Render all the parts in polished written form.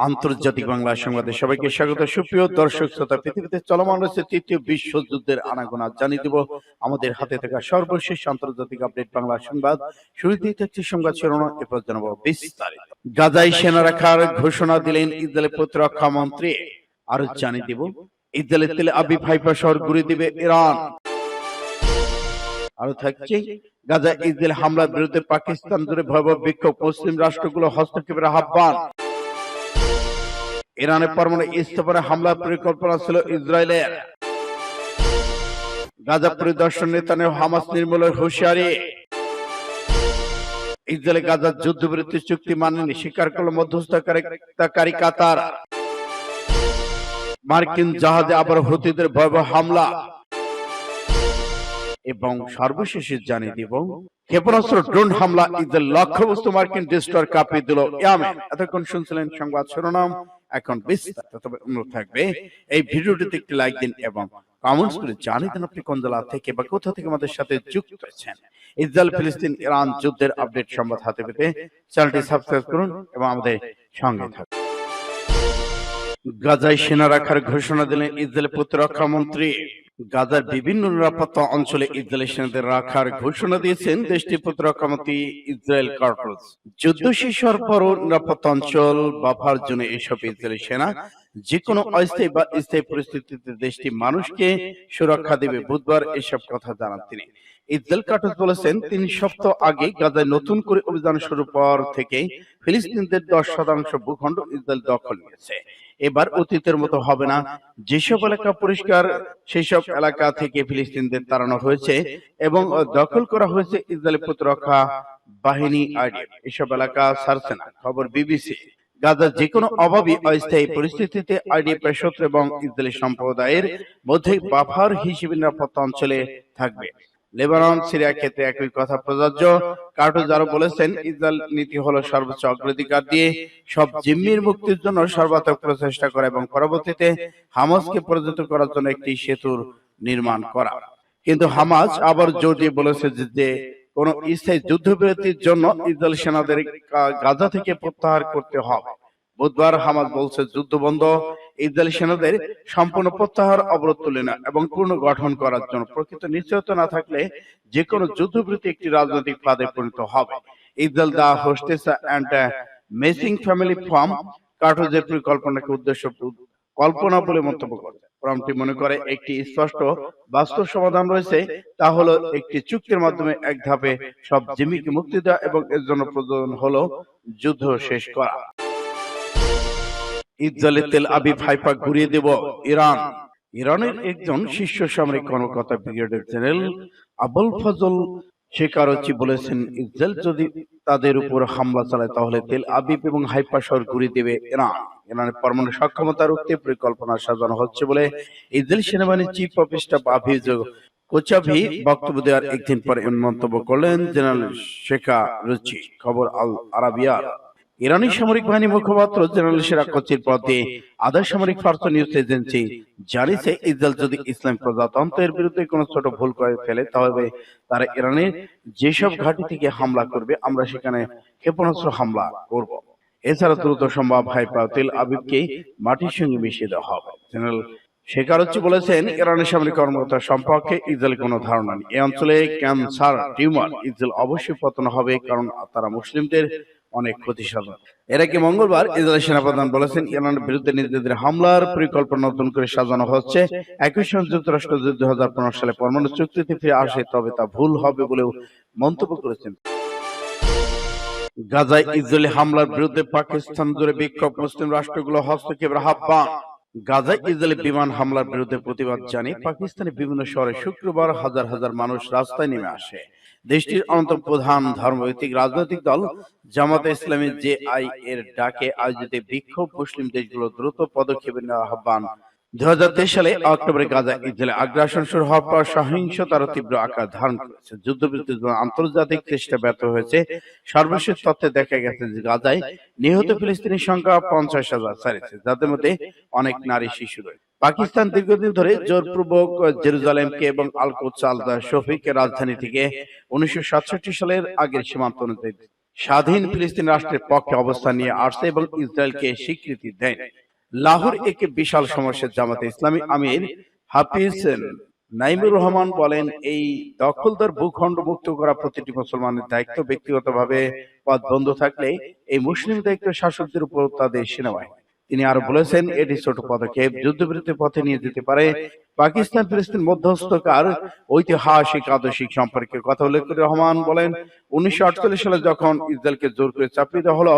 আন্তর্জাতিক বাংলা সংবাদে সবাইকে স্বাগত। সুপ্রিয় দর্শক শ্রোতা, পৃথিবীতে চলমান রয়েছে তৃতীয় বিশ্বযুদ্ধের আনাগোনা জানিয়ে দেব আমাদের হাতে থাকা সর্বশেষ আন্তর্জাতিক আপডেট বাংলা সংবাদ। শুরুতেই থাকছে সংবাদ শিরোনাম, এরপর জানাবো বিস্তারিত। গাজায় সেনা রাখার ঘোষণা দিলেন ইসরায়েলের প্রতিরক্ষা মন্ত্রী। আরো জানিয়ে দেব ইসরায়েলের তেল আবিব হাইফা শহর ঘুরে দিবে ইরান। আরো থাকছে গাজায় ইসরায়েল হামলার বিরুদ্ধে পাকিস্তান জুড়ে ভয়াবহ বিক্ষোভ, মুসলিম রাষ্ট্রগুলো হস্তক্ষেপের আহ্বান। ইরানের পরমাণু স্থাপনায় হামলার পরিকল্পনা ছিল ইসরায়েলের। গাজা পরিদর্শন, নেতানিয়াহু হামাস নির্মূলের হুঁশিয়ারি। ইসরায়েল গাজার যুদ্ধবিরতি চুক্তি মানেনি, স্বীকার করল মধ্যস্থতাকারী কাতার। মার্কিন জাহাজে আবার হুতিদের ভয়াবহ হামলা। এবং সর্বশেষে জানিয়ে দিব ক্ষেপণাস্ত্র ড্রোন হামলা, ইসরায়েল লক্ষ্যবস্তু মার্কিন ডেস্ট্রয়ার কাঁপিয়ে দিল ইয়েমেন। এতক্ষণ শুনছিলেন সংবাদ শিরোনাম, এখন বিস্তারিত। তবে অনুরোধ থাকবে এই ভিডিওটিতে একটি লাইক দিন এবং কমেন্টস করে জানিয়ে দিন আপনি কোন জেলা থেকে বা কোথা থেকে আমাদের সাথে যুক্ত হয়েছেন। ইসরায়েল ফিলিস্তিন ইরান যুদ্ধের আপডেট সংবাদ হাতে পেতে চ্যানেলটি সাবস্ক্রাইব করুন এবং আমাদের সঙ্গে থাকুন। গাজায় সেনা রাখার ঘোষণা দিলেন ইসরায়েলের প্রতিরক্ষা মন্ত্রী। গাজার বিভিন্ন নিরাপত্তা অঞ্চলে ইসরায়েলি সেনাদের রাখার ঘোষণা দিয়েছেন দেশটির প্রতিরক্ষা মন্ত্রী ইসরায়েল কার্টজ। যুদ্ধ শেষ হওয়ার পরও নিরাপত্তা অঞ্চল বাফার জন্য এসব ইসরায়েলি সেনা যে কোনো অস্থায়ী বা স্থায়ী পরিস্থিতিতে দেশটির মানুষকে সুরক্ষা দেবে। বুধবার এসব কথা জানান তিনি। ইসরায়েল কার্টজ বলেছেন 3 সপ্তাহ আগে গাজায় নতুন করে অভিযান শুরু পর থেকে ফিলিস্তিনদের 10% ভূখণ্ড ইসরায়েল দখল নিয়েছে। এবার অতীতের মতো হবে না। যেসব এলাকা পরিষ্কার সেই সব এলাকা থেকে ফিলিস্তিনদের তাড়ানো হয়েছে এবং দখল করা হয়েছে ইসরায়েলি প্রতিরক্ষা বাহিনী আইডিএফ। এসব এলাকা ছাড়ছে না। খবর বিবিসি। গাজার যে কোনো অভাবী অস্থায়ী পরিস্থিতিতে আইডিএফ এর শত্রু এবং ইসরায়েলি সম্প্রদায়ের মধ্যে বাফার হিসেবে নিরাপত্তা অঞ্চলে থাকবে। লেবানন, সিরিয়া ক্ষেত্রে একই কথা প্রযোজ্য। কার্টজ আরো বলেছেন, ইসরায়েল নীতি হলো সর্বোচ্চ অগ্রাধিকার দিয়ে সব জিম্মির মুক্তির জন্য সর্বাত্মক প্রচেষ্টা করা এবং পরবর্তীতে হামাসকে পরাজিত করার জন্য একটি সেতুর নির্মাণ করা। কিন্তু হামাস আবার জোর দিয়ে বলেছে যে কোন স্থায়ী যুদ্ধবিরতির জন্য ইসরায়েল সেনাদের গাজা থেকে প্রত্যাহার করতে হবে। বুধবার হামাস বলছে যুদ্ধ বন্ধ, ইসরায়েলি সেনাদের সম্পূর্ণ প্রত্যাহার, অবরোধ তুলে না এবং পুনর্গঠন করার জন্য প্রকৃত নিশ্চয়তা না থাকলে যে কোনো যুদ্ধবিরতি একটি রাজনৈতিক ফাঁদে পরিণত হবে। Israel the hostages and missing family forum কার্টজের পরিকল্পনাকে উদ্দেশ্য কল্পনা বলে মন্তব্য করে। ফর্মটি মনে করে একটি স্পষ্ট বাস্তব সমাধান রয়েছে, তা হলো একটি চুক্তির মাধ্যমে এক ধাপে সব জিম্মিকে মুক্তি দেওয়া এবং এর জন্য প্রয়োজন হলো যুদ্ধ শেষ করা। ইসরায়েলের তেল আবিব হাইফা ঘুরিয়ে দেব ইরান। ইরানের একজন শীর্ষ সামরিক কর্মকর্তা ব্রিগেডিয়ার জেনারেল আবুল ফজল শেকারচি বলেছেন, ইসরায়েল যদি তাদের উপর হামলা চালায় তাহলে তেল আবিব এবং হাইফা শহর ঘুরিয়ে দেবে ইরান। ইরানের পরমাণু সক্ষমতা রুখতে পরিকল্পনা সাজানো হচ্ছে বলে ইসরায়েল সেনাবাহিনীর চিফ অফ স্টাফ আভিজ কোচাভি বক্তব্য দেওয়ার একদিন পরে মন্তব্য করলেন জেনারেল শেকারচি। খবর আল আরাবিয়া। ইরানি সামরিক বাহিনী মুখপাত্র জেনারেল শেকারচির পদে আধা সামরিক ফার্স নিউজ এজেন্সি জানিয়েছে, ইসরায়েল যদি ইসলাম প্রজাতন্ত্রের বিরুদ্ধে কোনো ছোট ভুল করে ফেলে তবে তারা ইরানের যেসব ঘাঁটি থেকে হামলা করবে আমরা সেখানে ক্ষেপণাস্ত্র হামলা করব। এছাড়া দ্রুত সম্ভব হাইফা তেল আবিবকে মাটির সঙ্গে মিশিয়ে দেওয়া হবে। জেনারেল শেকারচি বলেছেন, ইরানের সামরিক কর্মকর্তা সম্পর্কে ইসরায়েলের কোনো ধারণা নেই। এই অঞ্চলে ক্যান্সার টিউমার ইসরায়েল অবশ্যই পতন হবে, কারণ তারা মুসলিমদের অনেক ক্ষতি সাধন। এর আগে মঙ্গলবার ইসরায়েলি সেনাপ্রধান বলেছেন, ইরানের বিরুদ্ধে নিজেদের হামলার পরিকল্পনা নতুন করে সাজানো হচ্ছে। একই সঙ্গে যুক্তরাষ্ট্র যদি 2015 সালে পরমাণু চুক্তিতে ফিরে আসে তবে তা ভুল হবে বলেও মন্তব্য করেছেন। গাজায় ইসরায়েলি হামলার বিরুদ্ধে পাকিস্তান জুড়ে বিক্ষোভ, মুসলিম রাষ্ট্রগুলো হস্তক্ষেপের আহ্বান। গাজায় ইসরায়েলি বিমান হামলার বিরুদ্ধে প্রতিবাদ জানিয়ে পাকিস্তানের বিভিন্ন শহরে শুক্রবার হাজার হাজার মানুষ রাস্তায় নেমে আসে। দেশটির অন্যতম প্রধান ধর্মভিত্তিক রাজনৈতিক দল জামাতে ইসলামী জেআই এর ডাকে আয়োজিত বিক্ষোভ মুসলিম দেশগুলো দ্রুত পদক্ষেপের নেওয়ার আহ্বান। 2023 সালে অক্টোবরে গাজায় ইসরায়েলি আগ্রাসন শুরু হওয়ার পর সহিংসতার তীব্র আকার ধারণ করেছে। যুদ্ধবিরতির জন্য আন্তর্জাতিক চেষ্টা ব্যর্থ হয়েছে। সর্বশেষ তথ্যে দেখা গেছে যে গাজায় নিহত ফিলিস্তিনি সংখ্যা 50,000 ছাড়িয়েছে, যাদের মধ্যে অনেক নারী, শিশু রয়েছে। পাকিস্তান দীর্ঘদিন ধরে জোরপূর্বক জেরুজালেমকে এবং আল কুদস আল শফিকে রাজধানী থেকে 1967 সালের আগের সীমান্ত অনুযায়ী স্বাধীন ফিলিস্তিন রাষ্ট্রের পক্ষে অবস্থান নিয়ে আসছে এবং ইসরায়েলকে স্বীকৃতি দেয়। লাহোর একটি বিশাল সমাবেশে জামাতে ইসলামী আমির হাফিজ নাইমুর রহমান বলেন, এই দখলদার ভূখণ্ড মুক্ত করা প্রতিটি মুসলমানের দায়িত্ব। ব্যক্তিগতভাবে পথ বন্ধ থাকলে এই মুসলিম দায়িত্ব শাসকদের উপর তাদের সেনাবাহিনী। তিনি আরো বলেছেন, এটি ছোট পদক্ষেপ যুদ্ধবিরতির পথে নিয়ে যেতে পারে। পাকিস্তান ফিলিস্তিন মধ্যস্থতার ঐতিহাসিক আদর্শিক সম্পর্কে কথা উল্লেখ করে রহমান বলেন, 1948 সালে যখন ইসরায়েলকে জোর করে চাপিয়ে দেওয়া হলো,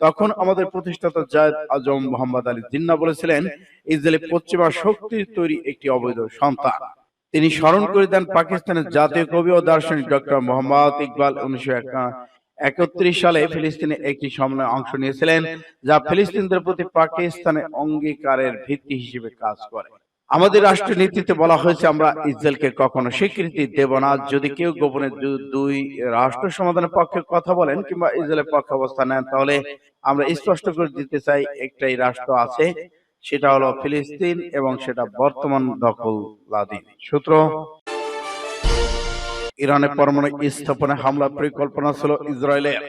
তখন আমাদের প্রতিষ্ঠাতা জায়েদ আজম মোহাম্মদ আলী জিন্নাহ বলেছিলেন, ইসরায়েল পশ্চিমা শক্তির তৈরি একটি অবৈধ সন্তান। তিনি স্মরণ করে দেন পাকিস্তানের জাতীয় কবি ও দার্শনিক ডক্টর মোহাম্মদ ইকবাল 1931 সালে ফিলিস্তিনে একটি সম্মেলনে অংশ নিয়েছিলেন, যা ফিলিস্তিনদের প্রতি পাকিস্তানের অঙ্গীকারের ভিত্তি হিসেবে কাজ করে। আমাদের রাষ্ট্রীয় নীতিতে বলা হয়েছে, আমরা ইসরায়েলকে কখনো স্বীকৃতি দেব না। যদি কেউ গোপনে দুই রাষ্ট্র সমাধানের পক্ষে কথা বলেন কিংবা ইসরায়েলের পক্ষে অবস্থান নেন, তাহলে আমরা স্পষ্ট করে দিতে চাই, একটাই রাষ্ট্র আছে, সেটা হলো ফিলিস্তিন, এবং সেটা বর্তমান দখলদারি। সূত্র, ইরানের পরমাণু স্থাপনায় হামলার পরিকল্পনা ছিল ইসরায়েলের।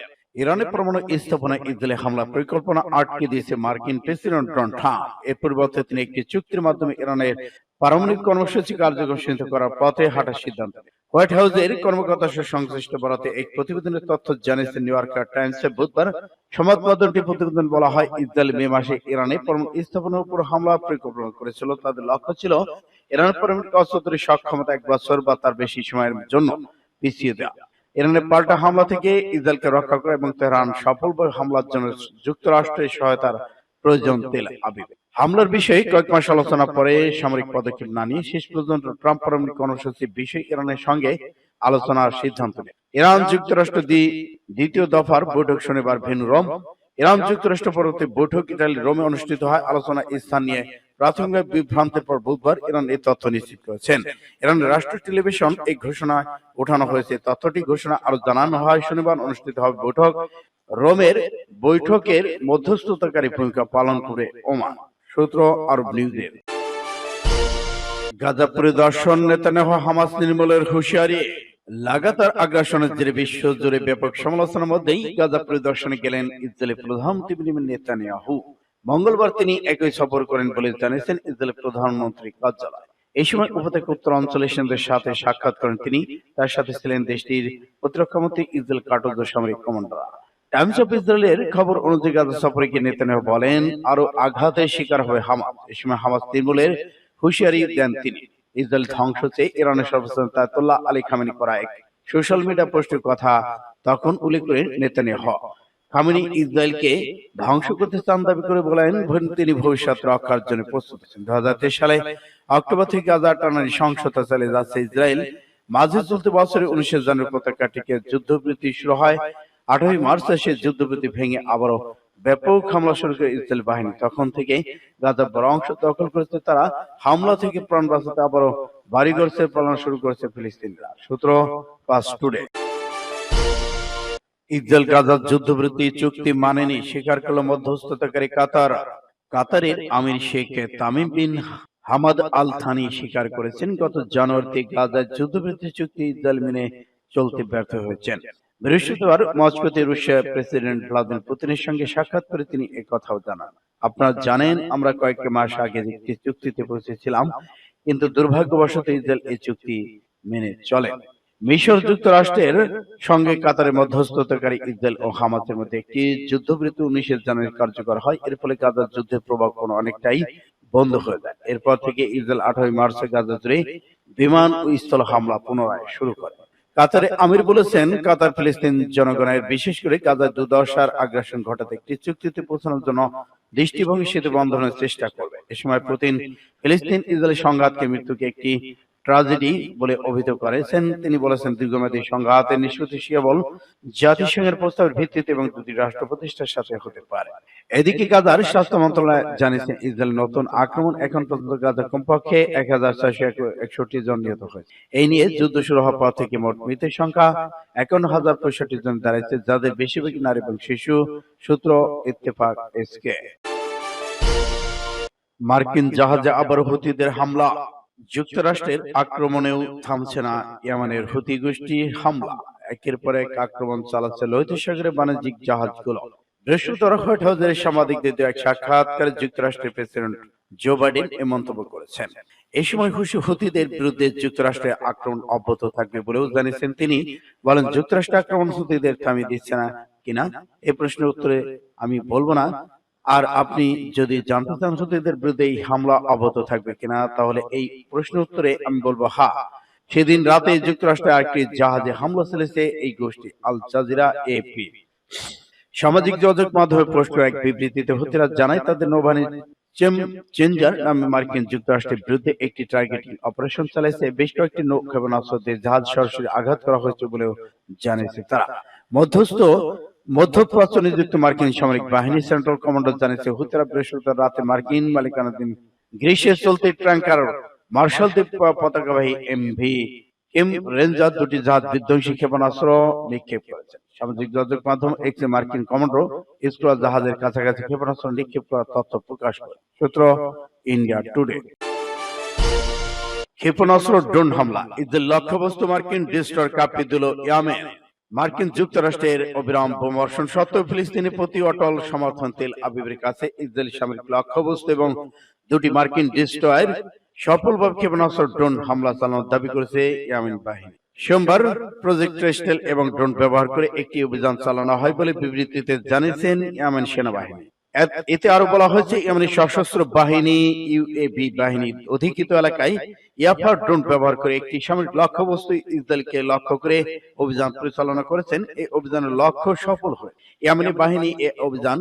ইরানের পরমাণু স্থাপনায় ইসরায়েলে হামলার পরিকল্পনা আটকে দিয়েছে মার্কিন প্রেসিডেন্ট ডোনাল্ড ট্রাম্প। এর পরিবর্তে তিনি একটি চুক্তির মাধ্যমে ইরানের পারমাণবিক কর্মসূচি কার্যক্রম সীমিত করার পথে হাঁটার সিদ্ধান্ত নেন। হোয়াইট হাউসের কর্মকর্তা সংশ্লিষ্ট বরাতে এক প্রতিবেদনের তথ্য জানিয়েছেন নিউ ইয়র্কার টাইমসে বুধবার। সংবাদ মাধ্যমটি প্রতিবেদন বলা হয়, ইসরায়েল মে মাসে ইরানে পরমাণু স্থাপনার উপর হামলার পরিকল্পনা করেছিল। তাদের লক্ষ্য ছিল ইরানের পারমাণবিক অস্ত্র তৈরির সক্ষমতা 1 বছর বা তার বেশি সময়ের জন্য পিছিয়ে দেওয়া। ইরানের পাল্টা হামলা থেকে ইসরায়েলকে রক্ষা করা এবং তেহরান সফলভাবে হামলার জন্য যুক্তরাষ্ট্রের সহায়তার প্রয়োজন তেল আবিব। হামলার বিষয়ে কয়েক মাস আলোচনা পরে সামরিক পদক্ষেপ না নিয়ে শেষ পর্যন্ত ট্রাম্প পারমাণবিক কর্মসূচির বিষয়ে ইরানের সঙ্গে আলোচনার সিদ্ধান্ত নেয়। ইরান যুক্তরাষ্ট্র দ্বিতীয় দফার বৈঠক শনিবার ভেন্যু রোম। ইরান যুক্তরাষ্ট্র পরবর্তী বৈঠক ইতালির রোমে অনুষ্ঠিত হয়। আলোচনা স্থান নিয়ে প্রাথমিক বিভ্রান্তের পর বুধবার ইরান এই তথ্য নিশ্চিত করেছেন। ইরানের রাষ্ট্রীয় টেলিভিশন এই ঘোষণা ওঠানো হয়েছে। তথ্যটি ঘোষণা আরো জানানো হয়, শনিবার অনুষ্ঠিত হবে বৈঠক। রোমের বৈঠকের মধ্যস্থতাকারী ভূমিকা পালন করে ওমান। সূত্র, আরব নিউজের। গাজা পরিদর্শন, নেতানিয়াহু হামাস নির্মূলের হুঁশিয়ারি। লাগাতার আগ্রাসনের জেরে বিশ্ব জুড়ে ব্যাপক সমালোচনার মধ্যেই গাজা পরিদর্শনে গেলেন ইসরায়েলের প্রধানমন্ত্রী বেনিয়ামিন নেতানিয়াহু। মঙ্গলবার তিনি একই সফর করেন বলে জানিয়েছেন ইসরায়েলের প্রধানমন্ত্রী কার্যালয়। এই সময় উপত্যকা উত্তর অঞ্চলের সেনাদের সাথে সাক্ষাৎ করেন তিনি। তার সাথে ছিলেন দেশটির প্রতিরক্ষামন্ত্রী ইসরায়েল কার্টজ ও সামরিক কমান্ডাররা। টাইমস অফ ইসরায়েলের খবর অনুযায়ী গাজা সফরে গিয়ে নেতানিয়াহু বলেন, আরো আঘাতের শিকার হবে হামাস। এই সময় হামাস নির্মূলের হুঁশিয়ারি দেন তিনি। ইসরায়েল ধ্বংস চেয়ে ইরানের সর্বোচ্চ নেতা আয়াতুল্লাহ আলী খামেনি করা এক সোশ্যাল মিডিয়া পোস্টের কথা তখন উল্লেখ করে নেতানিয়াহু। খামেনি ইসরায়েলকে ধ্বংস করতে চান দাবি করে বলেন, তিনি ভবিষ্যৎ রক্ষার জন্য প্রস্তুত আছেন। 2023 সালে অক্টোবর থেকে গাজা টানারি সহিংসতা চালিয়ে যাচ্ছে ইসরায়েল। মাঝে চলতি বছরে 19 জানুয়ারি পতাকাটিকে যুদ্ধবিরতি শুরু হয়। 8ই মার্চ সে যুদ্ধবিরতি ভেঙে আবারও ব্যাপক হামলা শুরু করে ইসরায়েল বাহিনী। তখন থেকে গাজা বড় অংশ দখল করেছে তারা। হামলা থেকে প্রাণ বাঁচাতে আবারও বাড়িঘর ছেড়ে পালানো শুরু করেছে ফিলিস্তিনিরা। সূত্র, ফাস্ট টুডে। ইসরায়েল গাজার যুদ্ধবিরতি চুক্তি মানেনি, স্বীকার করল মধ্যস্থতাকারী কাতার। কাতারের আমির Sheikh Tamim bin Hamad Al Thani স্বীকার করেছেন, গত জানুয়ারিতে গাজার যুদ্ধবিরতি চুক্তি ইসরায়েল মেনে চলতে ব্যর্থ হয়েছেন। বৃহস্পতিবার মস্কোতে রুশিয়ার প্রেসিডেন্ট ভ্লাদিমির পুতিনের সঙ্গে সাক্ষাৎ করে তিনি একথাও জানান। আপনারা জানেন, আমরা কয়েক মাস আগে একটি চুক্তিতে পৌঁছেছিলাম, কিন্তু দুর্ভাগ্যবশত ইসরায়েল এই চুক্তি মেনে চলে। মিশর যুক্তরাষ্ট্রের সঙ্গে কাতারের মধ্যস্থতাকারী ইসরায়েল ও হামাসের মধ্যে একটি যুদ্ধবিরতি 19 জানুয়ারি কার্যকর হয়। এর ফলে গাজার যুদ্ধের প্রভাব অনেকটাই বন্ধ হয়ে যায়। এরপর থেকে ইসরায়েল 8ই মার্চে গাজা জুড়ে বিমান ও স্থল হামলা পুনরায় শুরু করে। কাতারে আমির বলেছেন, কাতার ফিলিস্তিন জনগণের, বিশেষ করে গাজার দুর্দশার আগ্রাসন ঘটাতে একটি চুক্তিতে পৌঁছানোর জন্য দৃষ্টিভঙ্গি সেতু বন্ধনের চেষ্টা করবে। এ সময় পুতিন ফিলিস্তিন ইসরায়েলি সংঘাতকে মৃত্যুকে একটি ট্রাজেডি বলে অভিহিত করেছেন। তিনি বলেছেন, দীর্ঘমেয়াদী সংঘাতের নিষ্পত্তি কেবল জাতিসংঘের প্রস্তাবের ভিত্তিতে এবং দুটি রাষ্ট্র প্রতিষ্ঠার সাথে হতে পারে। এদিকে গাজার স্বাস্থ্য মন্ত্রণালয় জানিয়েছে, ইসরায়েল নতুন আক্রমণ এখন পর্যন্ত গাজার কমপক্ষে 1461 জন নিহত হয়েছে। এই নিয়ে যুদ্ধ শুরু হওয়ার পর থেকে মোট মৃতের সংখ্যা 51,065 জন দাঁড়িয়েছে, যাদের বেশিরভাগই নারী এবং শিশু। সূত্র, ইত্তেফাক এসকে। মার্কিন জাহাজে আবারও হুতিদের হামলা। যুক্তরাষ্ট্রের আক্রমণেও থামছে না ইয়েমেনের হুতি গোষ্ঠীর হামলা। একের পর এক আক্রমণ চালাচ্ছে লোহিত সাগরের বাণিজ্যিক জাহাজগুলো। বৃহস্পতিবার হোয়াইট হাউসের সাংবাদিকদের দেওয়া এক সাক্ষাৎকারে যুক্তরাষ্ট্রের প্রেসিডেন্ট জো বাইডেন এ মন্তব্য করেছেন। এই সময় হুতিদের বিরুদ্ধে যুক্তরাষ্ট্রের আক্রমণ অব্যাহত থাকবে বলেও জানিয়েছেন তিনি। বলেন, যুক্তরাষ্ট্র আক্রমণ হুতিদের থামিয়ে দিচ্ছে না কিনা এই প্রশ্নের উত্তরে আমি বলবো না। আর আপনি যদি জানতে চান হুতিদের বিরুদ্ধে এই হামলা অব্যাহত থাকবে কিনা, তাহলে এই প্রশ্নের উত্তরে আমি বলবো হ্যাঁ। সেদিন রাতে যুক্তরাষ্ট্রের আরেকটি জাহাজে হামলা চালিয়েছে এই গোষ্ঠী। আল জাজিরা এপি সামাজিক যোগাযোগ মাধ্যমে পোস্ট এক বিবৃতিতে হুতিরা জানায় তাদের নৌবাহিনীর চেঞ্জার নামে মার্কিন যুক্তরাষ্ট্রের বিরুদ্ধে একটি টার্গেটিং অপারেশন চালাইছে। বেশ কয়েকটি নৌ ক্ষেপণাস্ত্র দিয়ে জাহাজ সরাসরি আঘাত করা হয়েছে বলেও জানিয়েছে তারা। মধ্যপ্রাচ্য নিযুক্ত মার্কিন সামরিক বাহিনী সেন্ট্রাল কমান্ডার জানিয়েছে হুতিরা বৃহস্পতিবার রাতে মার্কিন মালিকানাধীন গ্রিসে চলতি ট্যাঙ্কার মার্শাল দ্বীপ পতাকাবাহী এমভি এম রেঞ্জার দুটি জাহাজ বিধ্বংসী ক্ষেপণাস্ত্র নিক্ষেপ করেছে। সামাজিক যোগাযোগ মাধ্যম এক্সে মার্কিন কমান্ডো স্কোয়াড জাহাজের কাছাকাছি ক্ষেপণাস্ত্র নিক্ষেপ করার তথ্য প্রকাশ করে। সূত্র ইন্ডিয়া টুডে। ক্ষেপণাস্ত্র ড্রোন হামলা, ইসরায়েল লক্ষ্যবস্তু মার্কিন ডিস্ট্রয়ার কাঁপিয়ে দিল ইয়েমেন। মার্কিন যুক্তরাষ্ট্রের অবিরাম বোমাবর্ষণ সত্ত্বেও ফিলিস্তিনের প্রতি অটল সমর্থন তেল আবিবের কাছে ইসরায়েলি সামরিক লক্ষ্যবস্তু এবং দুটি মার্কিন ডিস্ট্রয়ার সফলভাবে ক্ষেপণাস্ত্র ড্রোন হামলা চালানোর দাবি করেছে ইয়েমেন বাহিনী। সোমবার প্রজেক্ট টেস্টেল এবং ড্রোন ব্যবহার করে একটি অভিযান চালানো হয় বলে বিবৃতিতে জানিয়েছেন ইয়েমেন সেনাবাহিনী। এতে আরো বলা হয়েছে ইয়েমেনি সশস্ত্র বাহিনী ইউএবি বাহিনীর অধিকৃত এলাকায় ইয়াফা ড্রোন ব্যবহার করে একটি সামরিক লক্ষ্যবস্তু ইসরায়েলকে লক্ষ্য করে অভিযান পরিচালনা করেছেন। এই অভিযানের লক্ষ্য সফল হয়। ইয়েমেনি বাহিনী এই অভিযান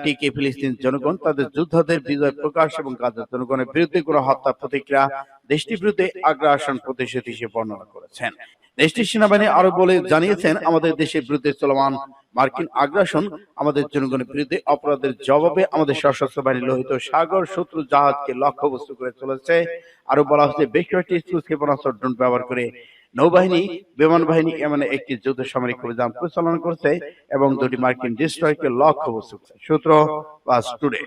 টিকে ফিলিস্তিন জনগণ তাদের যোদ্ধাদের বিজয় প্রকাশ এবং গাজার জনগণের বিরুদ্ধে কোনো হত্যা প্রতিক্রিয়া দেশটির বিরুদ্ধে আগ্রাসন প্রতিশোধ হিসেবে বর্ণনা করেছেন। দেশটির সেনাবাহিনী আরো বলে জানিয়েছেন, আমাদের দেশের বিরুদ্ধে চলমান মার্কিন আগ্রাসন আমাদের জনগণের বিরুদ্ধে অপরাধের জবাবে আমাদের সশস্ত্র বাহিনী লোহিত সাগর শত্রু জাহাজকে লক্ষ্যবস্তু করে চলেছে। আরো বলা হচ্ছে বেশ কয়েকটি ক্ষেপণাস্ত্র ড্রোন ব্যবহার করে নৌবাহিনী বিমান বাহিনী ইয়েমেনে একটি যৌথ সামরিক অভিযান পরিচালনা করছে এবং দুটি মার্কিন ডিস্ট্রয়ারকে লক্ষ্যবস্তু করছে। সূত্র বাস টুডে।